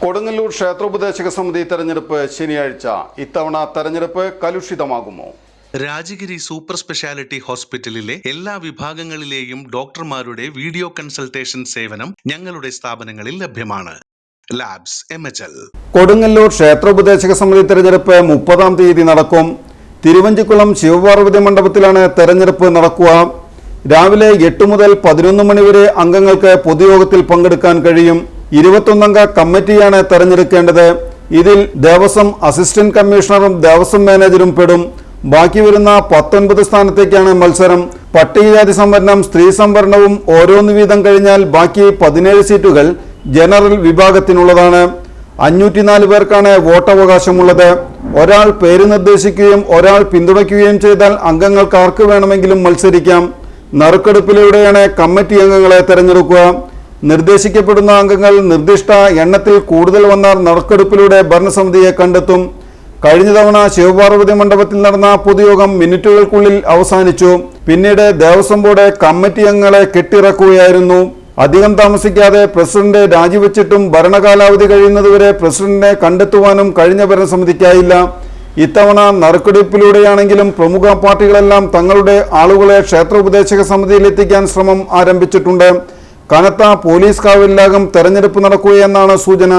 കൊടുങ്ങല്ലൂർ ക്ഷേത്രോപദേശക സമിതി തെരഞ്ഞെടുപ്പ് ശനിയാഴ്ച. ഇത്തവണ തെരഞ്ഞെടുപ്പ് കലുഷിതമാകുമോ? രാജഗിരി സൂപ്പർ സ്പെഷ്യാലിറ്റി ഹോസ്പിറ്റലിലെ എല്ലാ വിഭാഗങ്ങളിലെയും ഡോക്ടർമാരുടെ വീഡിയോ കൺസൾട്ടേഷൻ സേവനം ഞങ്ങളുടെ സ്ഥാപനങ്ങളിൽ ലഭ്യമാണ്. Labs MHL. കൊടുങ്ങല്ലൂർ ക്ഷേത്രോപദേശക സമിതി തെരഞ്ഞെടുപ്പ് 30-ാം തീയതി നടക്കും. തിരുവഞ്ചിക്കുളം ശിവപാർവതി മണ്ഡപത്തിലാണ് തെരഞ്ഞെടുപ്പ് നടക്കുക. രാവിലെ 8 മുതൽ 11 മണി വരെ അംഗങ്ങൾക്ക് പൊതുയോഗത്തിൽ പങ്കെടുക്കാൻ കഴിയും. 21-അംഗ കമ്മിറ്റിയാണ് തെരഞ്ഞെടുക്കേണ്ടത്. ഇതിൽ ദേവസ്വം അസിസ്റ്റന്റ് കമ്മീഷണറും ദേവസ്വം മാനേജരും പെടും. ബാക്കി വരുന്ന 19 സ്ഥാനത്തേക്കാണ് മത്സരം. പട്ടികജാതി സംവരണം, സ്ത്രീ സംവരണവും ഓരോന്ന് വീതം കഴിഞ്ഞാൽ ബാക്കി 17 സീറ്റുകൾ ജനറൽ വിഭാഗത്തിനുള്ളതാണ്. 504 പേർക്കാണ് വോട്ടവകാശമുള്ളത്. ഒരാൾ പേര് നിർദ്ദേശിക്കുകയും ഒരാൾ പിന്തുണയ്ക്കുകയും ചെയ്താൽ അംഗങ്ങൾക്ക് ആർക്ക് വേണമെങ്കിലും മത്സരിക്കാം. നറുക്കെടുപ്പിലൂടെയാണ് കമ്മിറ്റി അംഗങ്ങളെ തെരഞ്ഞെടുക്കുക. നിർദ്ദേശിക്കപ്പെടുന്ന അംഗങ്ങൾ നിർദ്ദിഷ്ട എണ്ണത്തിൽ കൂടുതൽ വന്നാൽ നറുക്കെടുപ്പിലൂടെ ഭരണസമിതിയെ കണ്ടെത്തും. കഴിഞ്ഞ തവണ ശിവപാർവതി മണ്ഡപത്തിൽ നടന്ന പൊതുയോഗം മിനിറ്റുകൾക്കുള്ളിൽ അവസാനിച്ചു. പിന്നീട് ദേവസ്വം ബോർഡ് കമ്മിറ്റി അംഗങ്ങളെ കെട്ടിറക്കുകയായിരുന്നു. അധികം താമസിക്കാതെ പ്രസിഡന്റ് രാജിവെച്ചിട്ടും ഭരണകാലാവധി കഴിയുന്നതുവരെ പ്രസിഡന്റിനെ കണ്ടെത്തുവാനും കഴിഞ്ഞ ഭരണസമിതിക്കായില്ല. ഇത്തവണ നറുക്കെടുപ്പിലൂടെയാണെങ്കിലും പ്രമുഖ പാർട്ടികളെല്ലാം തങ്ങളുടെ ആളുകളെ ക്ഷേത്രോപദേശക സമിതിയിൽ എത്തിക്കാൻ ശ്രമം ആരംഭിച്ചിട്ടുണ്ട്. കനത്ത പോലീസ് കാവലിലാകും തെരഞ്ഞെടുപ്പ് നടക്കുകയെന്നാണ് സൂചന.